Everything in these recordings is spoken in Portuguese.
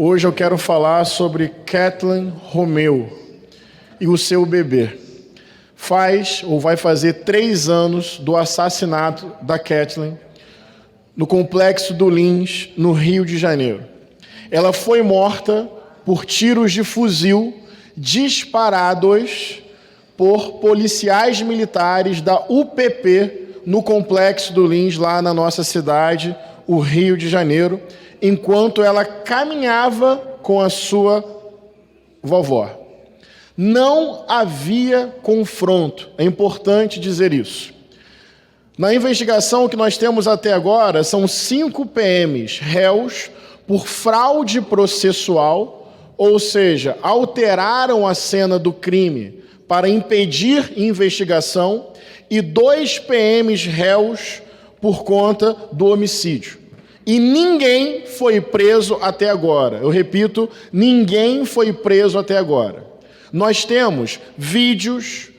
Hoje eu quero falar sobre Kathleen Romeu e o seu bebê. Faz ou vai fazer 3 anos do assassinato da Kathleen no Complexo do Lins, no Rio de Janeiro. Ela foi morta por tiros de fuzil disparados por policiais militares da UPP no Complexo do Lins, lá na nossa cidade, o Rio de Janeiro, enquanto ela caminhava com a sua vovó. Não havia confronto, é importante dizer isso. Na investigação que nós temos até agora, são 5 PMs réus por fraude processual, ou seja, alteraram a cena do crime para impedir investigação, e 2 PMs réus por conta do homicídio. E ninguém foi preso até agora. Eu repito, ninguém foi preso até agora. Nós temos vídeos,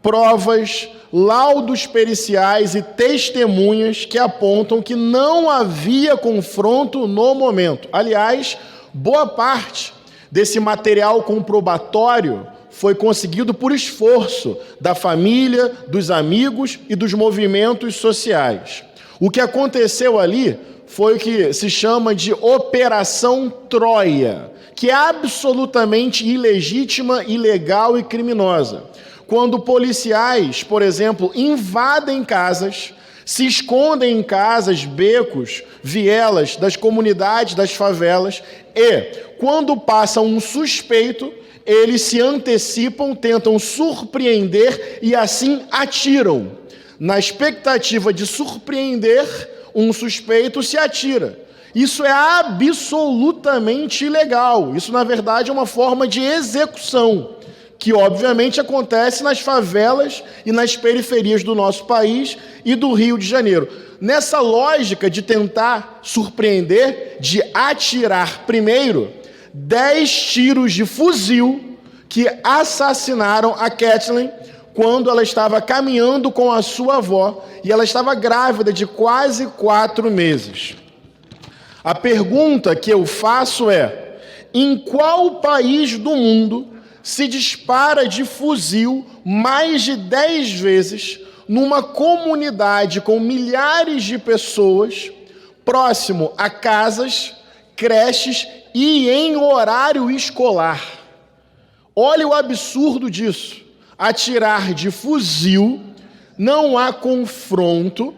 provas, laudos periciais e testemunhas que apontam que não havia confronto no momento. Aliás, boa parte desse material comprobatório foi conseguido por esforço da família, dos amigos e dos movimentos sociais. O que aconteceu ali foi o que se chama de Operação Troia, que é absolutamente ilegítima, ilegal e criminosa. Quando policiais, por exemplo, invadem casas, se escondem em casas, becos, vielas das comunidades, das favelas, e, quando passa um suspeito, eles se antecipam, tentam surpreender e assim atiram. Na expectativa de surpreender um suspeito, se atira. Isso é absolutamente ilegal. Isso, na verdade, é uma forma de execução, que obviamente acontece nas favelas e nas periferias do nosso país e do Rio de Janeiro. Nessa lógica de tentar surpreender, de atirar primeiro, 10 tiros de fuzil que assassinaram a Kathleen quando ela estava caminhando com a sua avó e ela estava grávida de quase 4 meses. A pergunta que eu faço é: em qual país do mundo se dispara de fuzil mais de 10 vezes numa comunidade com milhares de pessoas, próximo a casas, creches e em horário escolar? Olha o absurdo disso. Atirar de fuzil, não há confronto,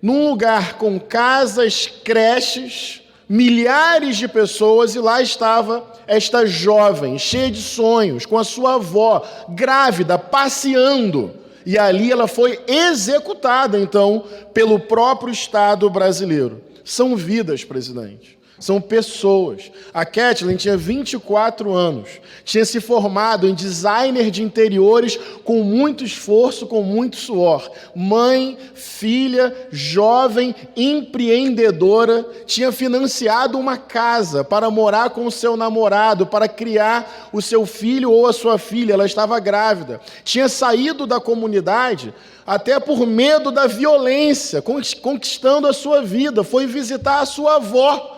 num lugar com casas, creches, milhares de pessoas, e lá estava esta jovem, cheia de sonhos, com a sua avó, grávida, passeando, e ali ela foi executada, então, pelo próprio Estado brasileiro. São vidas, presidente. São pessoas. A Kathleen tinha 24 anos, tinha se formado em designer de interiores com muito esforço, com muito suor. Mãe, filha, jovem, empreendedora, tinha financiado uma casa para morar com o seu namorado, para criar o seu filho ou a sua filha. Ela estava grávida. Tinha saído da comunidade até por medo da violência, conquistando a sua vida. Foi visitar a sua avó.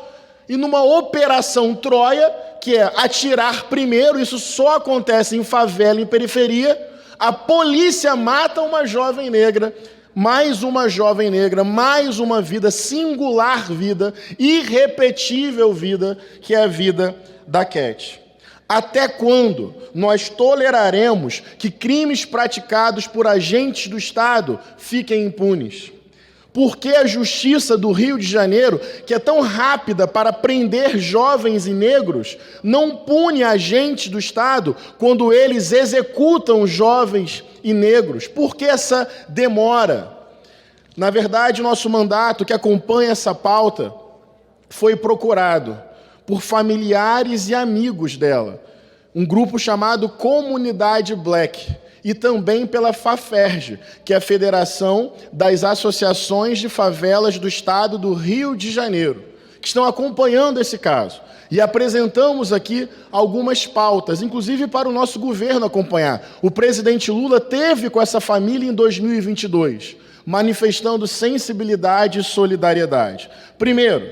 E numa operação Troia, que é atirar primeiro, isso só acontece em favela, em periferia, a polícia mata uma jovem negra, mais uma vida, singular vida, irrepetível vida, que é a vida da Cat. Até quando nós toleraremos que crimes praticados por agentes do Estado fiquem impunes? Por que a justiça do Rio de Janeiro, que é tão rápida para prender jovens e negros, não pune agentes do Estado quando eles executam jovens e negros? Por que essa demora? Na verdade, nosso mandato, que acompanha essa pauta, foi procurado por familiares e amigos dela, um grupo chamado Comunidade Black, e também pela FAFERJ, que é a Federação das Associações de Favelas do Estado do Rio de Janeiro, que estão acompanhando esse caso. E apresentamos aqui algumas pautas, inclusive para o nosso governo acompanhar. O presidente Lula teve com essa família em 2022, manifestando sensibilidade e solidariedade. Primeiro,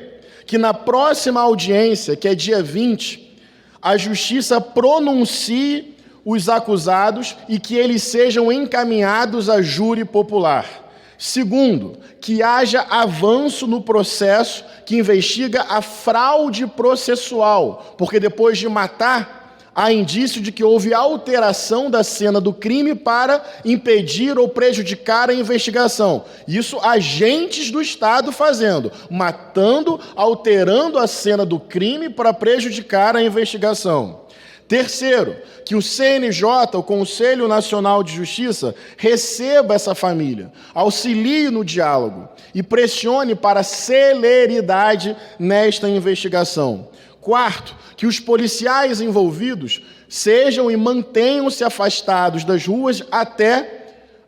que na próxima audiência, que é dia 20, a Justiça pronuncie os acusados e que eles sejam encaminhados a júri popular. Segundo, que haja avanço no processo que investiga a fraude processual, porque depois de matar, há indício de que houve alteração da cena do crime para impedir ou prejudicar a investigação. Isso agentes do Estado fazendo, matando, alterando a cena do crime para prejudicar a investigação. Terceiro, que o CNJ, o Conselho Nacional de Justiça, receba essa família, auxilie no diálogo e pressione para celeridade nesta investigação. Quarto, que os policiais envolvidos sejam e mantenham-se afastados das ruas até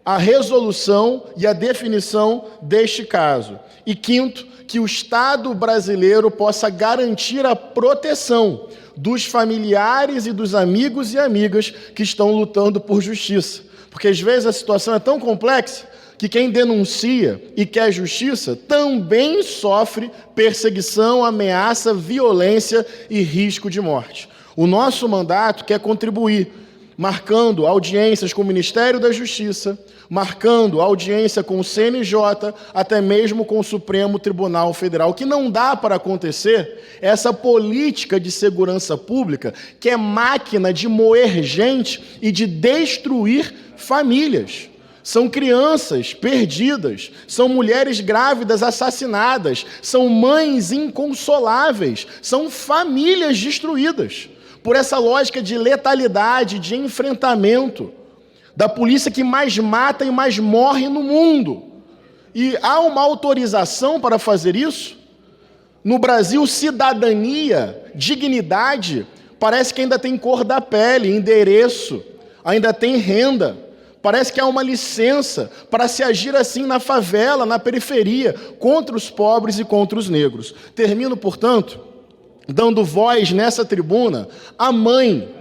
a resolução e a definição deste caso. E quinto, que o Estado brasileiro possa garantir a proteção dos familiares e dos amigos e amigas que estão lutando por justiça. Porque às vezes a situação é tão complexa que quem denuncia e quer justiça também sofre perseguição, ameaça, violência e risco de morte. O nosso mandato quer contribuir, marcando audiências com o Ministério da Justiça, marcando audiência com o CNJ, até mesmo com o Supremo Tribunal Federal. O que não dá para acontecer é essa política de segurança pública que é máquina de moer gente e de destruir famílias. São crianças perdidas, são mulheres grávidas assassinadas, são mães inconsoláveis, são famílias destruídas por essa lógica de letalidade, de enfrentamento, da polícia que mais mata e mais morre no mundo. E há uma autorização para fazer isso? No Brasil, cidadania, dignidade, parece que ainda tem cor da pele, endereço, ainda tem renda. Parece que há uma licença para se agir assim na favela, na periferia, contra os pobres e contra os negros. Termino, portanto, dando voz nessa tribuna à mãe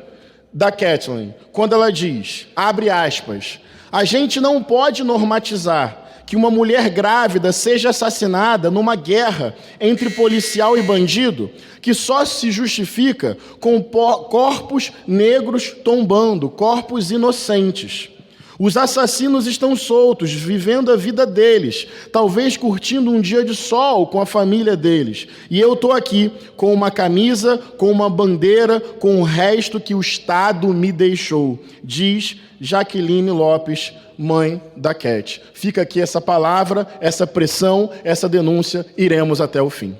da Kathleen, quando ela diz, abre aspas, a gente não pode normatizar que uma mulher grávida seja assassinada numa guerra entre policial e bandido, que só se justifica com corpos negros tombando, corpos inocentes. Os assassinos estão soltos, vivendo a vida deles, talvez curtindo um dia de sol com a família deles. E eu estou aqui com uma camisa, com uma bandeira, com o resto que o Estado me deixou, diz Jaqueline Lopes, mãe da Cat. Fica aqui essa palavra, essa pressão, essa denúncia, iremos até o fim.